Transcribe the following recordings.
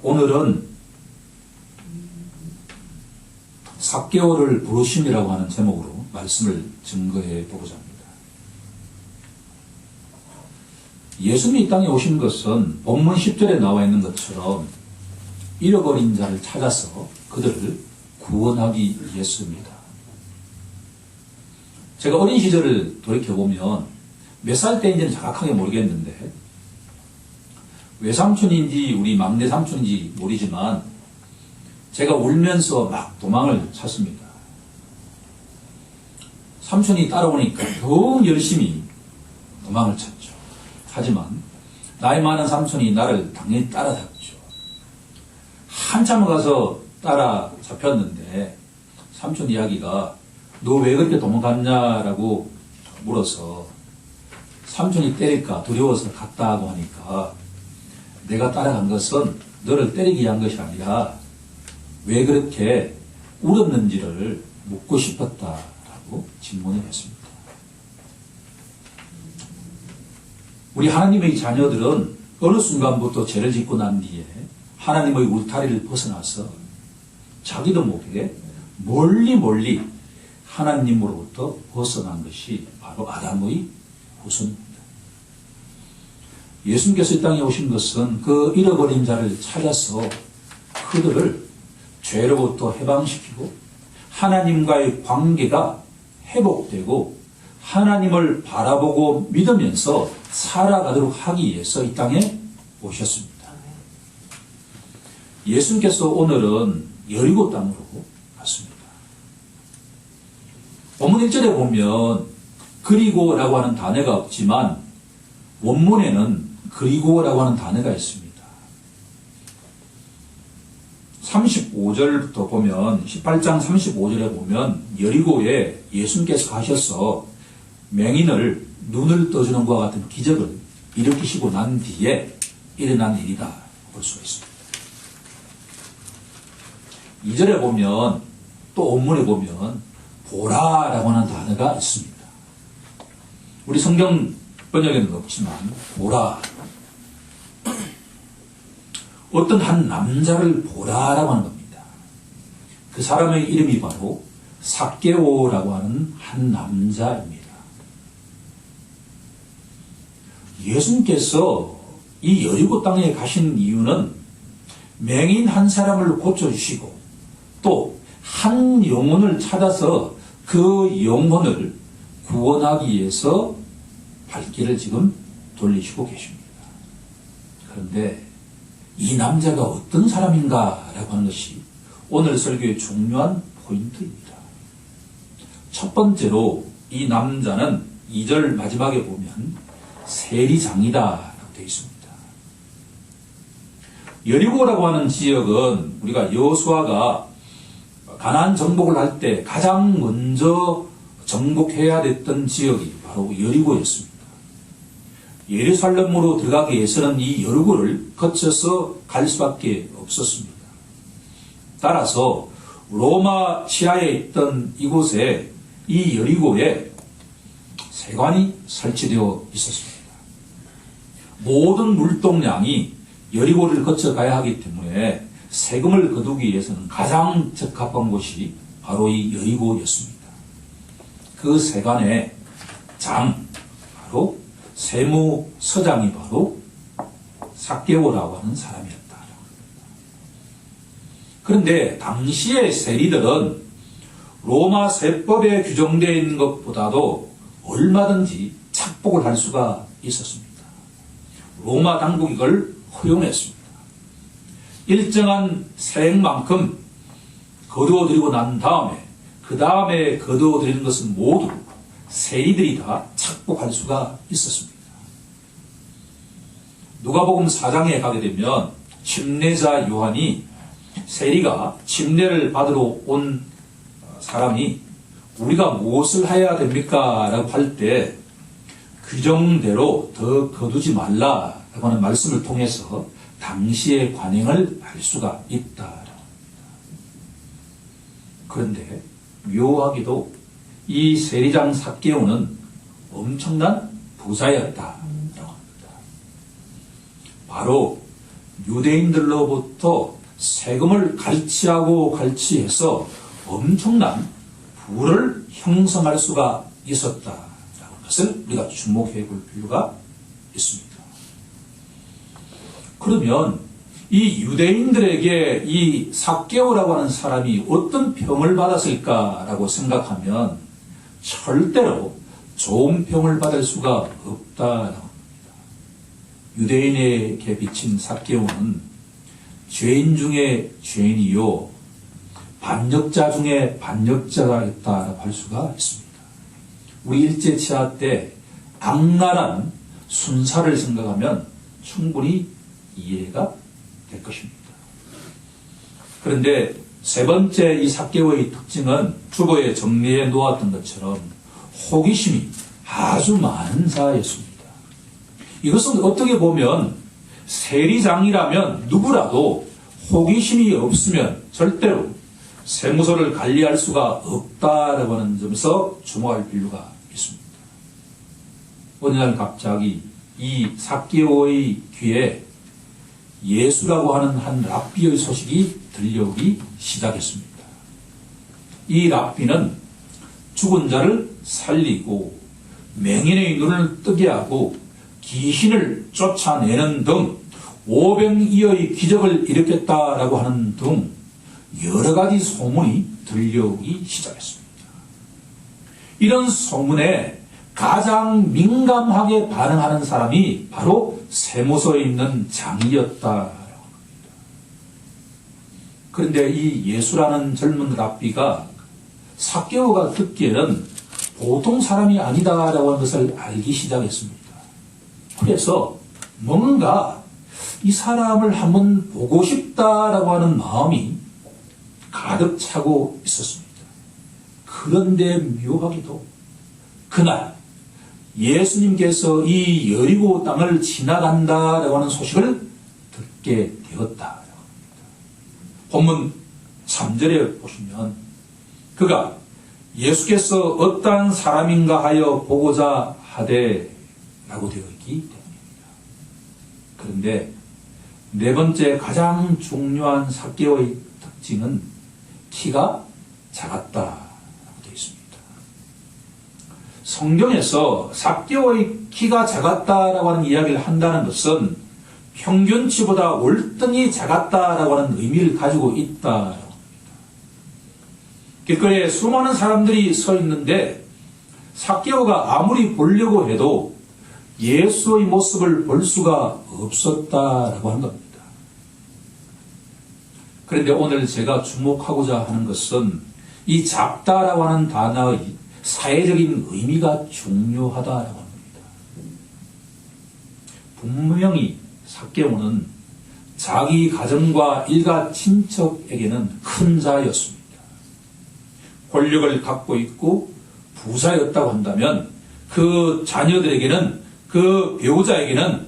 오늘은 삭개오를 부르심이라고 하는 제목으로 말씀을 증거해 보고자 합니다. 예수님이 이 땅에 오신 것은 본문 10절에 나와 있는 것처럼 잃어버린 자를 찾아서 그들을 구원하기 위해서입니다. 제가 어린 시절을 돌이켜보면 몇 살 때인지는 정확하게 모르겠는데 외삼촌인지 우리 막내 삼촌인지 모르지만 제가 울면서 막 도망을 쳤습니다. 삼촌이 따라오니까 더욱 열심히 도망을 쳤죠. 하지만 나이 많은 삼촌이 나를 당연히 따라잡죠. 한참 가서 따라잡혔는데 삼촌 이야기가 너 왜 그렇게 도망갔냐라고 물어서 삼촌이 때릴까 두려워서 갔다고 하니까 내가 따라간 것은 너를 때리기 위한 것이 아니라 왜 그렇게 울었는지를 묻고 싶었다라고 질문을 했습니다. 우리 하나님의 자녀들은 어느 순간부터 죄를 짓고 난 뒤에 하나님의 울타리를 벗어나서 자기도 모르게 멀리 하나님으로부터 벗어난 것이 바로 아담의 후손입니다. 예수님께서 이 땅에 오신 것은 그 잃어버린 자를 찾아서 그들을 죄로부터 해방시키고 하나님과의 관계가 회복되고 하나님을 바라보고 믿으면서 살아가도록 하기 위해서 이 땅에 오셨습니다. 예수님께서 오늘은 여리고 땅으로 갔습니다. 본문 1절에 보면 그리고라고 하는 단어가 없지만 원문에는 그리고라고 하는 단어가 있습니다. 35절부터 보면 18장 35절에 보면 여리고에 예수님께서 가셔서 맹인을 눈을 떠주는 것과 같은 기적을 일으키시고 난 뒤에 일어난 일이다 볼 수가 있습니다. 2절에 보면 또 원문에 보면 보라라고 하는 단어가 있습니다. 우리 성경 번역에는 없지만 보라, 어떤 한 남자를 보라라고 하는 겁니다. 그 사람의 이름이 바로 삭개오라고 하는 한 남자입니다. 예수님께서 이 여리고 땅에 가신 이유는 맹인 한 사람을 고쳐주시고 또 한 영혼을 찾아서 그 영혼을 구원하기 위해서 발길을 지금 돌리시고 계십니다. 그런데 이 남자가 어떤 사람인가라고 하는 것이 오늘 설교의 중요한 포인트입니다. 첫 번째로 이 남자는 2절 마지막에 보면 세리장이다라고 되어 있습니다. 여리고라고 하는 지역은 우리가 여호수아가 가나안 정복을 할 때 가장 먼저 정복해야 됐던 지역이 바로 여리고였습니다. 예루살렘으로 들어가기 위해서는 이 여리고를 거쳐서 갈 수밖에 없었습니다. 따라서 로마 시야에 있던 이곳에 이 여리고에 세관이 설치되어 있었습니다. 모든 물동량이 여리고를 거쳐 가야 하기 때문에 세금을 거두기 위해서는 가장 적합한 곳이 바로 이 여리고였습니다. 그 세관의 장, 바로 세무서장이 바로 삭개오라고 하는 사람이었다. 그런데 당시의 세리들은 로마 세법에 규정되어 있는 것보다도 얼마든지 착복을 할 수가 있었습니다. 로마 당국이 이걸 허용했습니다. 일정한 세액만큼 거두어들이고 난 다음에 그 다음에 거두어들이는 것은 모두 세리들이 다 착복할 수가 있었습니다. 누가복음 4장에 가게 되면 침례자 요한이 세리가 침례를 받으러 온 사람이 우리가 무엇을 해야 됩니까? 라고 할 때 규정대로 더 거두지 말라라고 하는 말씀을 통해서 당시의 관행을 알 수가 있다. 그런데 묘하게도 이 세리장 삭개오는 엄청난 부자였다라고 합니다. 바로 유대인들로부터 세금을 갈취해서 엄청난 부를 형성할 수가 있었다라는 것을 우리가 주목해 볼 필요가 있습니다. 그러면 이 유대인들에게 이 삭개오라고 하는 사람이 어떤 평을 받았을까라고 생각하면 절대로 좋은 평을 받을 수가 없다라고 합니다. 유대인에게 비친 삭개오는 죄인 중에 죄인이요 반역자 중에 반역자였다라고 할 수가 있습니다. 우리 일제치하 때 악랄한 순사를 생각하면 충분히 이해가 될 것입니다. 그런데 세 번째 이 삭개오의 특징은 주보에 정리해 놓았던 것처럼 호기심이 아주 많은 자였습니다. 이것은 어떻게 보면 세리장이라면 누구라도 호기심이 없으면 절대로 세무서를 관리할 수가 없다라고 하는 점에서 주목할 필요가 있습니다. 어느 날 갑자기 이 삭개오의 귀에 예수라고 하는 한 랍비의 소식이 들려오기 시작했습니다. 이 랍비는 죽은 자를 살리고 맹인의 눈을 뜨게 하고 귀신을 쫓아내는 등 500여의 기적을 일으켰다라고 하는 등 여러 가지 소문이 들려오기 시작했습니다. 이런 소문에 가장 민감하게 반응하는 사람이 바로 세무서에 있는 장이었다라고 합니다. 그런데 이 예수라는 젊은 랍비가 삭개오가 듣기에는 보통 사람이 아니다라고 하는 것을 알기 시작했습니다. 그래서 뭔가 이 사람을 한번 보고 싶다라고 하는 마음이 가득 차고 있었습니다. 그런데 묘하게도 그날 예수님께서 이 여리고 땅을 지나간다라고 하는 소식을 듣게 되었다. 본문 3절에 보시면 그가 예수께서 어떠한 사람인가 하여 보고자 하되 라고 되어 있기 때문입니다. 그런데 네 번째 가장 중요한 삭개오의 특징은 키가 작았다라고 되어 있습니다. 성경에서 삭개오의 키가 작았다라고 하는 이야기를 한다는 것은 평균치보다 월등히 작았다라고 하는 의미를 가지고 있다라고 합니다. 길거리에 수많은 사람들이 서 있는데 삭개오가 아무리 보려고 해도 예수의 모습을 볼 수가 없었다라고 하는 겁니다. 그런데 오늘 제가 주목하고자 하는 것은 이 작다라고 하는 단어의 사회적인 의미가 중요하다라고 합니다. 분명히 삭개오는 자기 가정과 일가 친척에게는 큰 자였습니다. 권력을 갖고 있고 부자였다고 한다면 그 자녀들에게는 그 배우자에게는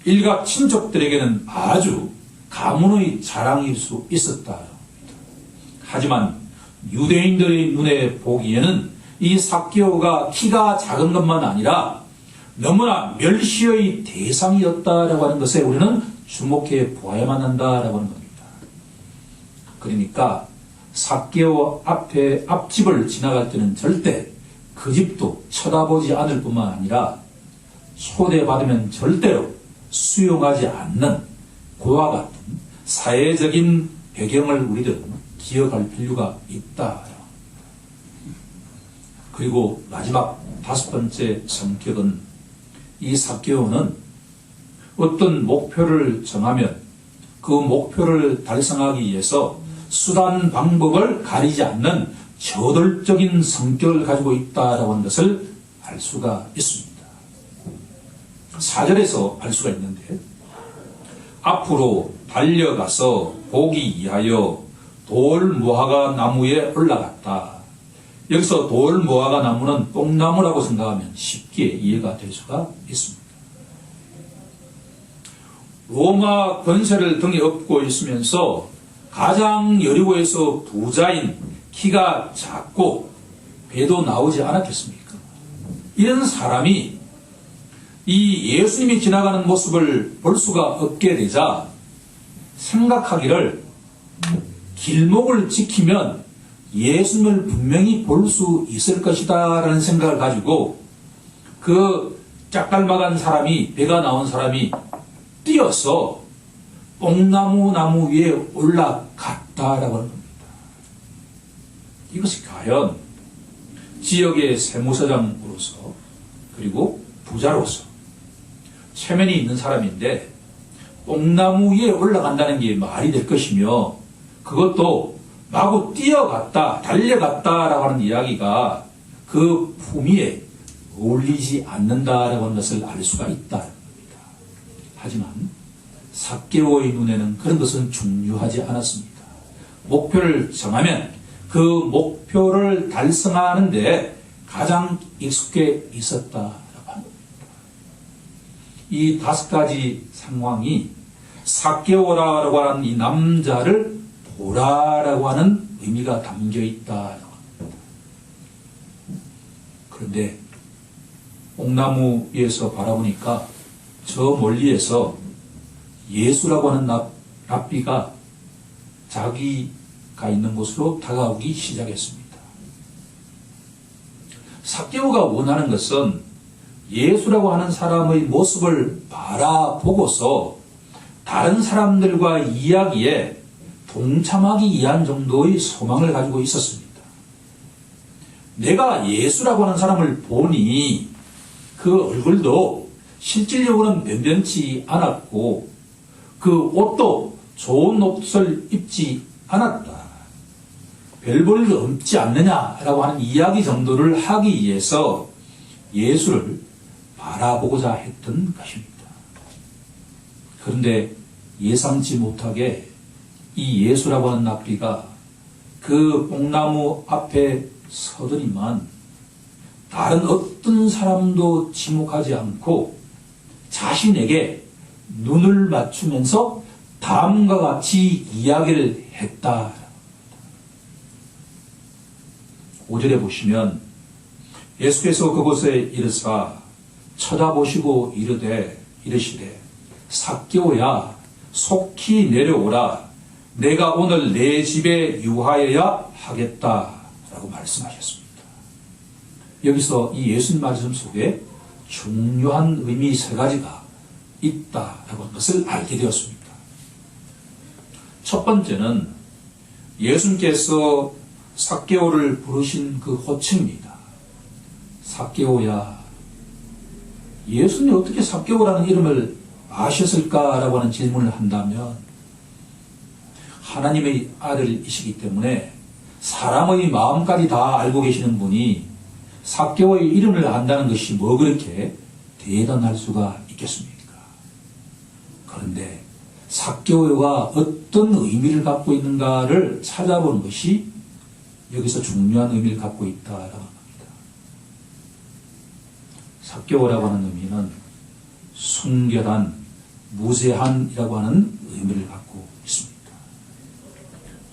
일가 친척들에게는 아주 가문의 자랑일 수 있었다. 하지만 유대인들의 눈에 보기에는 이 삭개오가 키가 작은 것만 아니라 너무나 멸시의 대상이었다라고 하는 것에 우리는 주목해 보아야만 한다라고 하는 겁니다. 그러니까 삭개오 앞집을 지나갈 때는 절대 그 집도 쳐다보지 않을 뿐만 아니라 초대받으면 절대로 수용하지 않는 그와 같은 사회적인 배경을 우리들은 기억할 필요가 있다. 그리고 마지막 다섯 번째 성격은 이 삭개오는 어떤 목표를 정하면 그 목표를 달성하기 위해서 수단 방법을 가리지 않는 저돌적인 성격을 가지고 있다라고 하는 것을 알 수가 있습니다. 4절에서 알 수가 있는데 앞으로 달려가서 보기 위하여 돌무화과 나무에 올라갔다. 여기서 돌무화과 나무는 뽕나무라고 생각하면 쉽게 이해가 될 수가 있습니다. 로마 권세를 등에 업고 있으면서 가장 여리고에서 부자인 키가 작고 배도 나오지 않았겠습니까? 이런 사람이 이 예수님이 지나가는 모습을 볼 수가 없게 되자 생각하기를 길목을 지키면 예수님을 분명히 볼 수 있을 것이다 라는 생각을 가지고 그 짝달막한 사람이, 배가 나온 사람이 뛰어서 뽕나무 위에 올라갔다라고 하는 겁니다. 이것이 과연 지역의 세무서장으로서 그리고 부자로서 체면이 있는 사람인데 뽕나무 위에 올라간다는 게 말이 될 것이며, 그것도 마구 뛰어갔다, 달려갔다라고 하는 이야기가 그 품위에 어울리지 않는다라고 하는 것을 알 수가 있다는 겁니다. 하지만 삭개오의 눈에는 그런 것은 중요하지 않았습니다. 목표를 정하면 그 목표를 달성하는 데 가장 익숙해 있었다라고 합니다. 이 5가지 상황이 삭개오라고 하는 이 남자를 보라라고 하는 의미가 담겨 있다라고 합니다. 그런데 뽕나무 위에서 바라보니까 저 멀리에서 예수라고 하는 랍비가 자기가 있는 곳으로 다가오기 시작했습니다. 삭개오가 원하는 것은 예수라고 하는 사람의 모습을 바라보고서 다른 사람들과 이야기에 동참하기 위한 정도의 소망을 가지고 있었습니다. 내가 예수라고 하는 사람을 보니 그 얼굴도 실질적으로는 변변치 않았고 그 옷도 좋은 옷을 입지 않았다. 별 볼 일 없지 않느냐라고 하는 이야기 정도를 하기 위해서 예수를 바라보고자 했던 것입니다. 그런데 예상치 못하게 이 예수라고 하는 랍비가 그 뽕나무 앞에 서더니만 다른 어떤 사람도 지목하지 않고 자신에게 눈을 맞추면서 다음과 같이 이야기를 했다. 5절에 보시면 예수께서 그곳에 이르사 쳐다보시고 이르시되 삭개오야 속히 내려오라. 내가 오늘 내 집에 유하여야 하겠다라고 말씀하셨습니다. 여기서 이 예수님 말씀 속에 중요한 의미 3가지가 있다라고 하는 것을 알게 되었습니다. 첫 번째는 예수님께서 삭개오를 부르신 그 호칭입니다. 삭개오야. 예수님이 어떻게 삭개오라는 이름을 아셨을까라고 하는 질문을 한다면 하나님의 아들이시기 때문에 사람의 마음까지 다 알고 계시는 분이 삭개오의 이름을 안다는 것이 뭐 그렇게 대단할 수가 있겠습니까? 그런데 삭개오가 어떤 의미를 갖고 있는가를 찾아보는 것이 여기서 중요한 의미를 갖고 있다라고 합니다. 삭개오라고 하는 의미는 순결한, 무죄한이라고 하는 의미를 갖고 있습니다.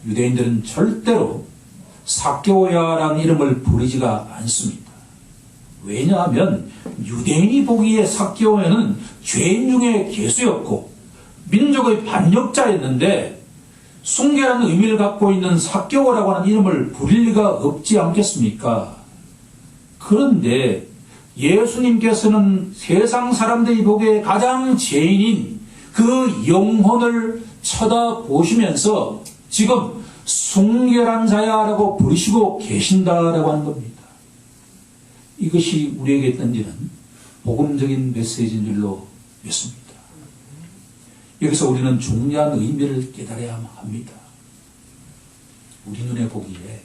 유대인들은 절대로 삭개오야라는 이름을 부르지가 않습니다. 왜냐하면 유대인이 보기에 삭개오야는 죄인 중에 괴수였고 민족의 반역자였는데 순결한 의미를 갖고 있는 삭개오라고 하는 이름을 부릴 리가 없지 않겠습니까? 그런데 예수님께서는 세상 사람들이 보기에 가장 죄인인 그 영혼을 쳐다보시면서 지금 순결한 자야라고 부르시고 계신다라고 하는 겁니다. 이것이 우리에게 던지는 복음적인 메시지인 줄로 믿습니다. 여기서 우리는 중요한 의미를 깨달아야 합니다. 우리 눈에 보기에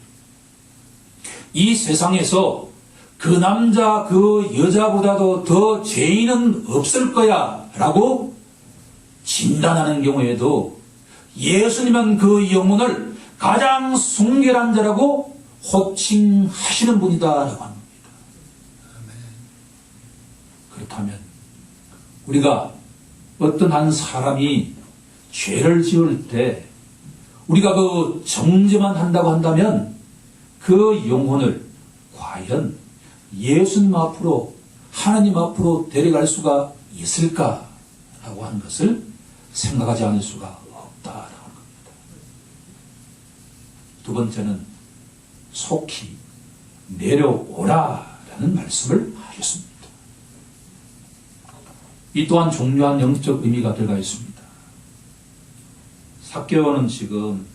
이 세상에서 그 남자 그 여자보다도 더 죄인은 없을 거야 라고 진단하는 경우에도 예수님은 그 영혼을 가장 순결한 자라고 호칭하시는 분이다라고 합니다. 그렇다면 우리가 어떤 한 사람이 죄를 지을 때 우리가 그 정죄만 한다고 한다면 그 영혼을 과연 예수님 앞으로 하나님 앞으로 데려갈 수가 있을까라고 하는 것을 생각하지 않을 수가 없다. 두 번째는 속히 내려오라라는 말씀을 하셨습니다. 이 또한 중요한 영적 의미가 들어가 있습니다. 삭개오는 지금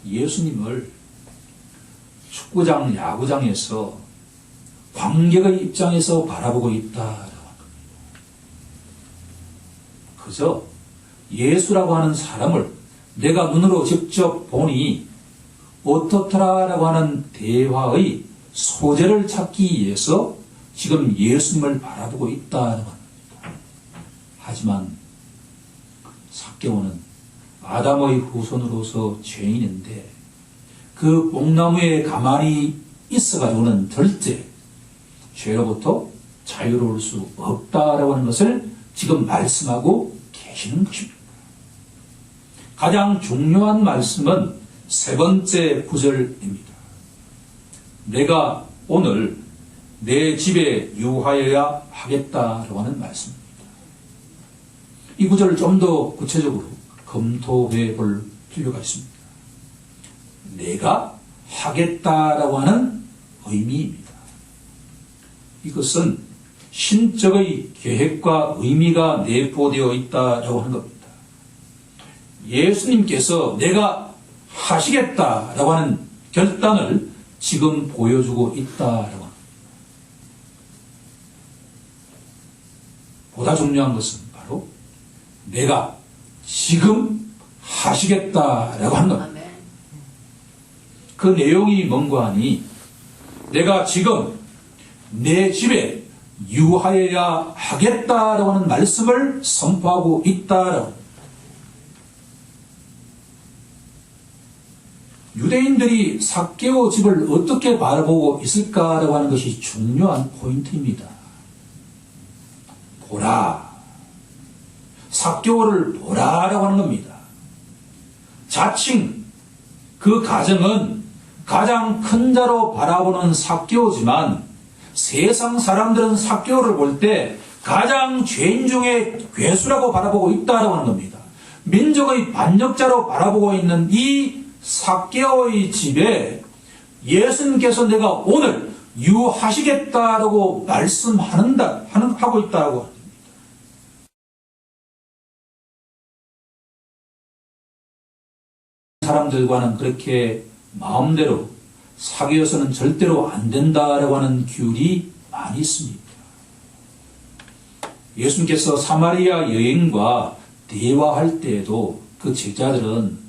예수님을 축구장, 야구장에서 관객의 입장에서 바라보고 있다라고 합니다. 그저 예수라고 하는 사람을 내가 눈으로 직접 보니 어떻더라라고 하는 대화의 소재를 찾기 위해서 지금 예수님을 바라보고 있다는 겁니다. 하지만 삭개오는 아담의 후손으로서 죄인인데 그 뽕나무에 가만히 있어가지고는 절대 죄로부터 자유로울 수 없다라고 하는 것을 지금 말씀하고 계시는 것입니다. 가장 중요한 말씀은 세 번째 구절입니다. 내가 오늘 내 집에 유하여야 하겠다라고 하는 말씀입니다. 이 구절을 좀 더 구체적으로 검토해 볼 필요가 있습니다. 내가 하겠다라고 하는 의미입니다. 이것은 신적의 계획과 의미가 내포되어 있다라고 하는 겁니다. 예수님께서 내가 하시겠다라고 하는 결단을 지금 보여주고 있다라고 합니다. 보다 중요한 것은 바로 내가 지금 하시겠다라고 하는 겁니다. 그 내용이 뭔가 하니 내가 지금 내 집에 유하여야 하겠다라고 하는 말씀을 선포하고 있다라고. 유대인들이 삭개오 집을 어떻게 바라보고 있을까라고 하는 것이 중요한 포인트입니다. 보라. 삭개오를 보라라고 하는 겁니다. 자칭 그 가정은 가장 큰 자로 바라보는 삭개오지만 세상 사람들은 삭개오를 볼 때 가장 죄인 중에 괴수라고 바라보고 있다라고 하는 겁니다. 민족의 반역자로 바라보고 있는 이 삭개오의 집에 예수님께서 내가 오늘 유하시겠다라고 하고 있다고 합니다. 사람들과는 그렇게 마음대로 사귀어서는 절대로 안 된다라고 하는 규율이 많이 있습니다. 예수님께서 사마리아 여인과 대화할 때에도 그 제자들은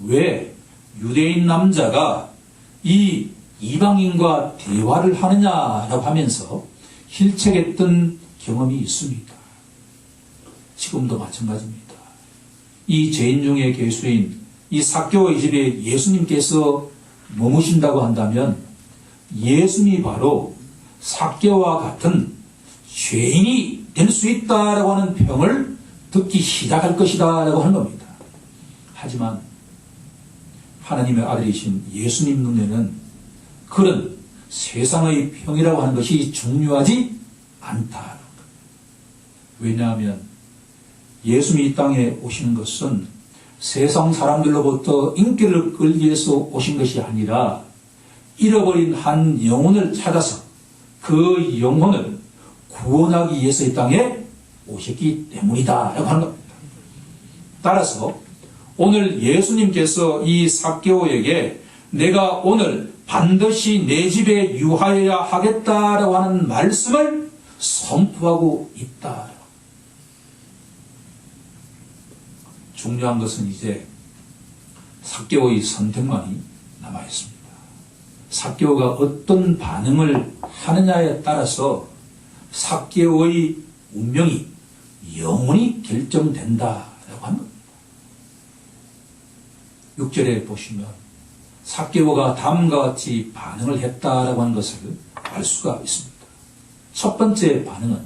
왜 유대인 남자가 이 이방인과 대화를 하느냐라고 하면서 힐책했던 경험이 있습니다. 지금도 마찬가지입니다. 이 죄인 중의 괴수인 이 삭개오의 집에 예수님께서 머무신다고 한다면 예수님이 바로 삭개오와 같은 죄인이 될 수 있다라고 하는 평을 듣기 시작할 것이다라고 하는 겁니다. 하지만 하나님의 아들이신 예수님 눈에는 그런 세상의 평이라고 하는 것이 중요하지 않다. 왜냐하면 예수님이 이 땅에 오시는 것은 세상 사람들로부터 인기를 끌기 위해서 오신 것이 아니라 잃어버린 한 영혼을 찾아서 그 영혼을 구원하기 위해서 이 땅에 오셨기 때문이다 라고 하는 겁니다. 따라서 오늘 예수님께서 이 삭개오에게 내가 오늘 반드시 내 집에 유하여야 하겠다라고 하는 말씀을 선포하고 있다. 중요한 것은 이제 삭개오의 선택만이 남아있습니다. 삭개오가 어떤 반응을 하느냐에 따라서 삭개오의 운명이 영원히 결정된다라고 하는 겁니다. 6절에 보시면 삭개오가 다음과 같이 반응을 했다라고 하는 것을 알 수가 있습니다. 첫 번째 반응은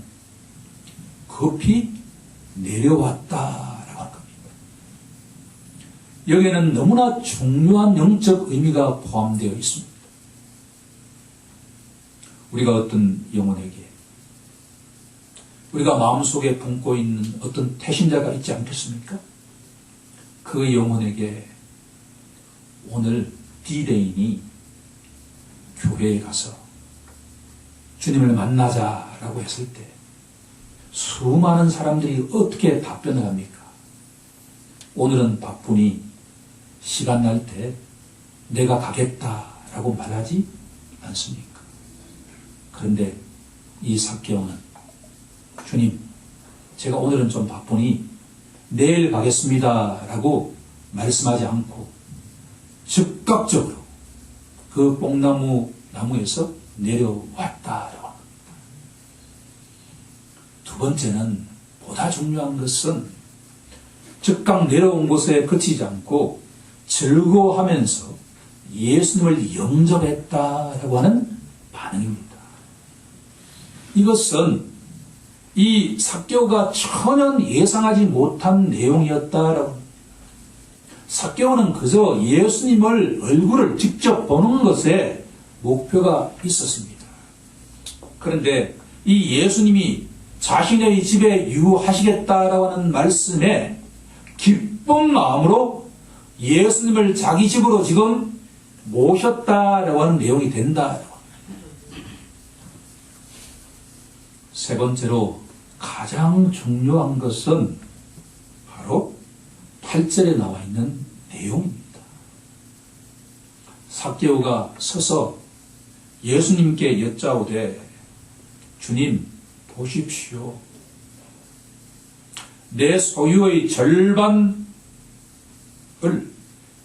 급히 내려왔다라고 하는 겁니다. 여기에는 너무나 중요한 영적 의미가 포함되어 있습니다. 우리가 어떤 영혼에게 우리가 마음속에 품고 있는 어떤 태신자가 있지 않겠습니까? 그 영혼에게 오늘 디데이니 교회에 가서 주님을 만나자라고 했을 때 수많은 사람들이 어떻게 답변을 합니까? 오늘은 바쁘니 시간 날 때 내가 가겠다라고 말하지 않습니까? 그런데 이 삭개오는 주님, 제가 오늘은 좀 바쁘니 내일 가겠습니다라고 말씀하지 않고 즉각적으로 그 나무에서 내려왔다라고 합니다. 두 번째는 보다 중요한 것은 즉각 내려온 곳에 그치지 않고 즐거워하면서 예수님을 영접했다라고 하는 반응입니다. 이것은 이 삭개오가 전혀 예상하지 못한 내용이었다라고 합니다. 삭개오는 그저 예수님을 얼굴을 직접 보는 것에 목표가 있었습니다. 그런데 이 예수님이 자신의 집에 유하시겠다라고 하는 말씀에 기쁜 마음으로 예수님을 자기 집으로 지금 모셨다라고 하는 내용이 된다. 세 번째로 가장 중요한 것은 바로 8절에 나와 있는 내용입니다. 삭개오가 서서 예수님께 여짜오되 주님 보십시오. 내 소유의 절반을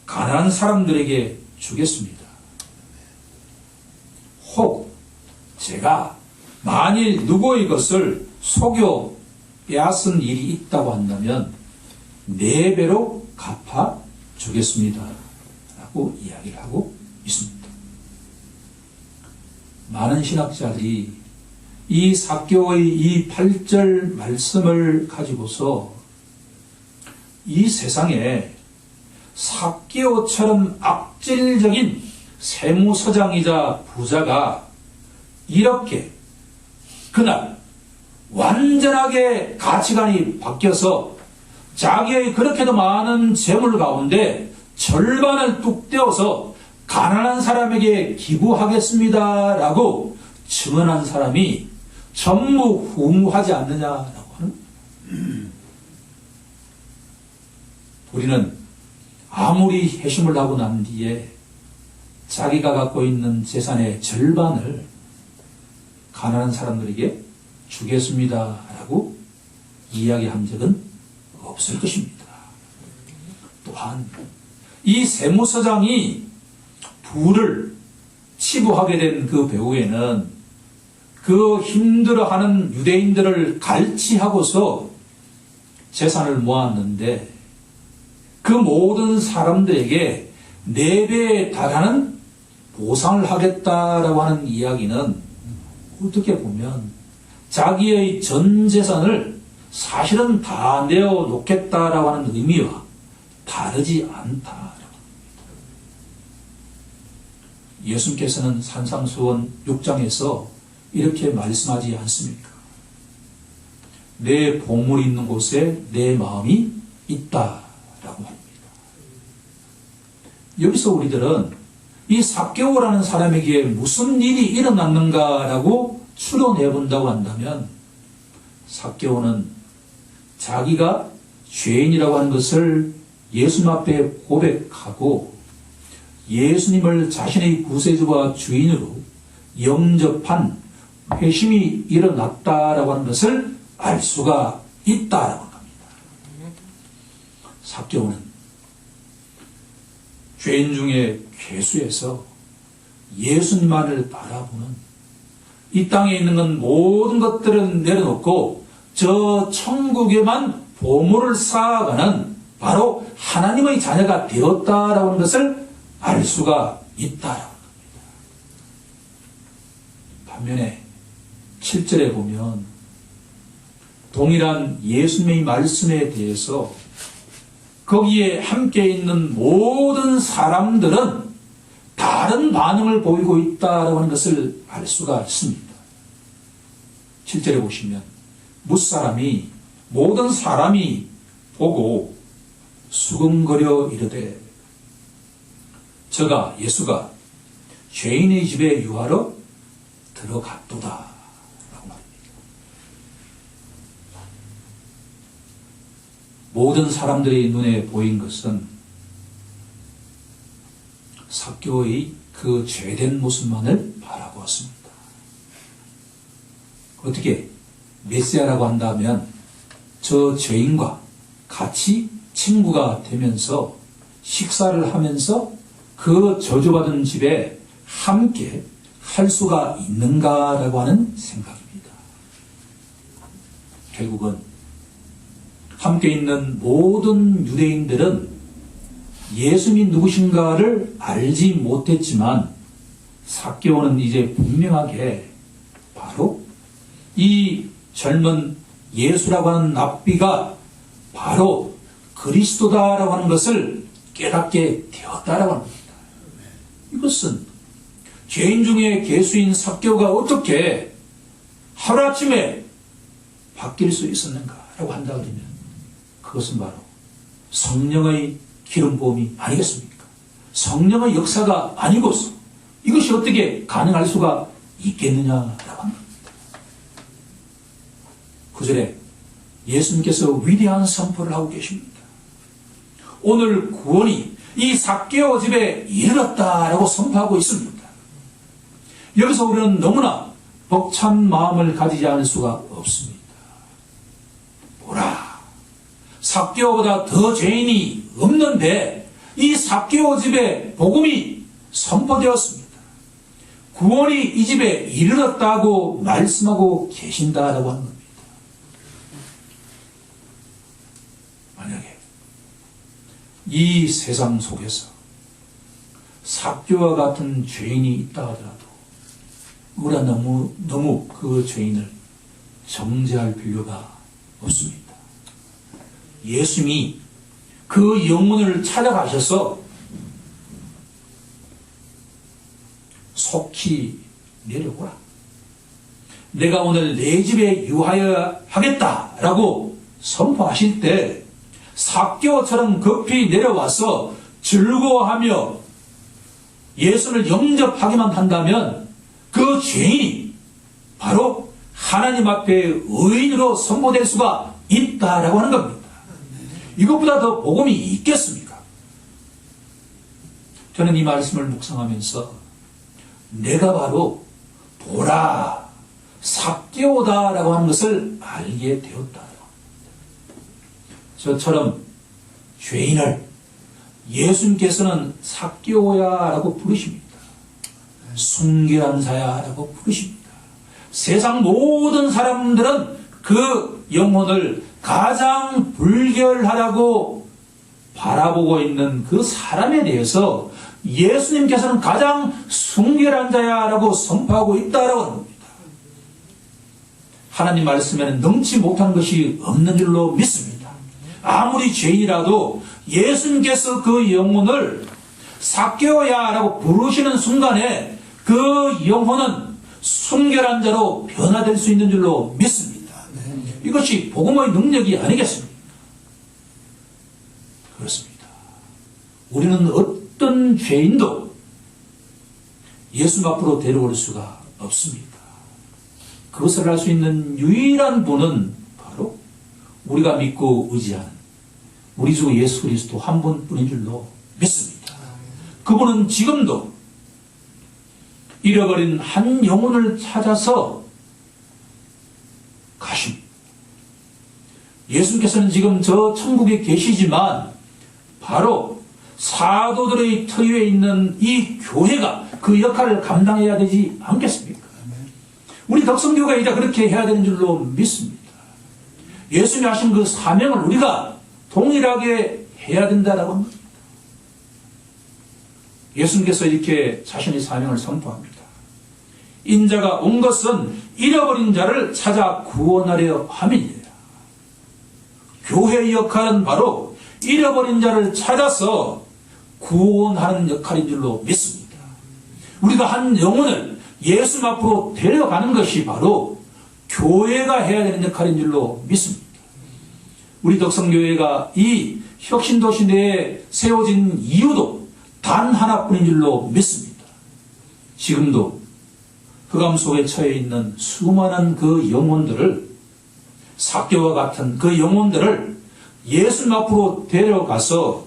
가난한 사람들에게 주겠습니다. 혹 제가 만일 누구의 것을 속여 빼앗은 일이 있다고 한다면 4배로 갚아 주겠습니다. 라고 이야기를 하고 있습니다. 많은 신학자들이 이 삭개오의 이 8절 말씀을 가지고서 이 세상에 삭개오처럼 악질적인 세무서장이자 부자가 이렇게 그날 완전하게 가치관이 바뀌어서 자기의 그렇게도 많은 재물 가운데 절반을 뚝 떼어서 가난한 사람에게 기부하겠습니다라고 증언한 사람이 전부 후무하지 않느냐라고 하는. 우리는 아무리 회심을 하고 난 뒤에 자기가 갖고 있는 재산의 절반을 가난한 사람들에게 주겠습니다라고 이야기한 적은 없을 것입니다. 또한 이 세무서장이 부를 치부하게 된 그 배후에는 그 힘들어하는 유대인들을 갈취하고서 재산을 모았는데 그 모든 사람들에게 4배에 달하는 보상을 하겠다라고 하는 이야기는 어떻게 보면 자기의 전 재산을 사실은 다 내어놓겠다라고 하는 의미와 다르지 않다. 예수님께서는 산상수원 6장에서 이렇게 말씀하지 않습니까? 내 보물이 있는 곳에 내 마음이 있다라고 합니다. 여기서 우리들은 이 삭개오라는 사람에게 무슨 일이 일어났는가라고 추론해 본다고 한다면 삭개오는 자기가 죄인이라고 하는 것을 예수님 앞에 고백하고 예수님을 자신의 구세주와 주인으로 영접한 회심이 일어났다라고 하는 것을 알 수가 있다라고 합니다. 삭개오는 죄인 중에 괴수에서 예수님만을 바라보는 이 땅에 있는 건 모든 것들은 내려놓고 저 천국에만 보물을 쌓아가는 바로 하나님의 자녀가 되었다라고 하는 것을 알 수가 있다라고 합니다. 반면에 7절에 보면 동일한 예수님의 말씀에 대해서 거기에 함께 있는 모든 사람들은 다른 반응을 보이고 있다라고 하는 것을 알 수가 있습니다. 7절에 보시면 무사람이 모든 사람이 보고 수근거려 이르되 저가 예수가 죄인의 집에 유하러 들어갔도다 라고 말합니다. 모든 사람들의 눈에 보인 것은 삭개오의 그 죄된 모습만을 바라보았습니다. 어떻게 메시아라고 한다면 저 죄인과 같이 친구가 되면서 식사를 하면서 그 저주받은 집에 함께 할 수가 있는가라고 하는 생각입니다. 결국은 함께 있는 모든 유대인들은 예수님이 누구신가를 알지 못했지만 삭개오는 이제 분명하게 바로 이 젊은 예수라고 하는 랍비가 바로 그리스도다라고 하는 것을 깨닫게 되었다라고 합니다. 이것은 죄인 중에 괴수인 삭개오가 어떻게 하루아침에 바뀔 수 있었는가라고 한다 그러면 그것은 바로 성령의 기름 부음이 아니겠습니까? 성령의 역사가 아니고서 이것이 어떻게 가능할 수가 있겠느냐라고 합니다. 9절에 예수님께서 위대한 선포를 하고 계십니다. 오늘 구원이 이 삭개오 집에 이르렀다라고 선포하고 있습니다. 여기서 우리는 너무나 벅찬 마음을 가지지 않을 수가 없습니다. 보라, 삭개오보다 더 죄인이 없는데 이 삭개오 집에 복음이 선포되었습니다. 구원이 이 집에 이르렀다고 말씀하고 계신다라고 하는 겁니다. 만약에 이 세상 속에서 삭개오와 같은 죄인이 있다 하더라도 우리가 너무 그 죄인을 정죄할 필요가 없습니다. 예수님이 그 영혼을 찾아가셔서 속히 내려오라. 내가 오늘 내 집에 유하여 하겠다라고 선포하실 때 삭개오처럼 급히 내려와서 즐거워하며 예수를 영접하기만 한다면 그 죄인이 바로 하나님 앞에 의인으로 선포될 수가 있다라고 하는 겁니다. 이것보다 더 복음이 있겠습니까? 저는 이 말씀을 묵상하면서 내가 바로 보라 삭개오다라고 하는 것을 알게 되었다. 저처럼 죄인을 예수님께서는 삭개오야라고 부르십니다. 순결한 자야라고 부르십니다. 세상 모든 사람들은 그 영혼을 가장 불결하다고 바라보고 있는 그 사람에 대해서 예수님께서는 가장 순결한 자야라고 선포하고 있다라고 합니다. 하나님 말씀에는 능치 못한 것이 없는 줄로 믿습니다. 아무리 죄인이라도 예수님께서 그 영혼을 삭개오야라고 부르시는 순간에 그 영혼은 순결한 자로 변화될 수 있는 줄로 믿습니다. 이것이 복음의 능력이 아니겠습니까? 그렇습니다. 우리는 어떤 죄인도 예수 앞으로 데려올 수가 없습니다. 그것을 할 수 있는 유일한 분은 바로 우리가 믿고 의지하는 우리 주 예수 그리스도 한 분뿐인 줄로 믿습니다. 그분은 지금도 잃어버린 한 영혼을 찾아서 가십니다. 예수님께서는 지금 저 천국에 계시지만 바로 사도들의 터위에 있는 이 교회가 그 역할을 감당해야 되지 않겠습니까? 우리 덕성교가 이제 그렇게 해야 되는 줄로 믿습니다. 예수님이 하신 그 사명을 우리가 동일하게 해야 된다라고 합니다. 예수님께서 이렇게 자신의 사명을 선포합니다. 인자가 온 것은 잃어버린 자를 찾아 구원하려 함이니라. 교회의 역할은 바로 잃어버린 자를 찾아서 구원하는 역할인 줄로 믿습니다. 우리가 한 영혼을 예수 앞으로 데려가는 것이 바로 교회가 해야 되는 역할인 줄로 믿습니다. 우리 덕성교회가 이 혁신도시 내에 세워진 이유도 단 하나뿐인 줄로 믿습니다. 지금도 흑암 속에 처해 있는 수많은 그 영혼들을, 삭개와 같은 그 영혼들을 예수님 앞으로 데려가서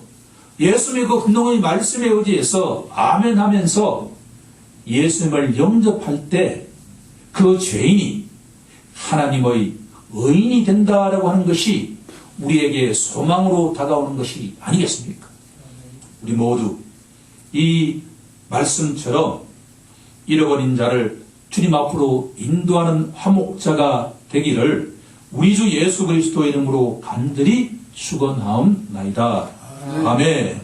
예수님의 그 분명의 말씀에 의지해서 아멘 하면서 예수님을 영접할 때 그 죄인이 하나님의 의인이 된다라고 하는 것이 우리에게 소망으로 다가오는 것이 아니겠습니까? 우리 모두 이 말씀처럼 잃어버린 자를 주님 앞으로 인도하는 화목자가 되기를 우리 주 예수 그리스도의 이름으로 간절히 축원하옵나이다. 아멘.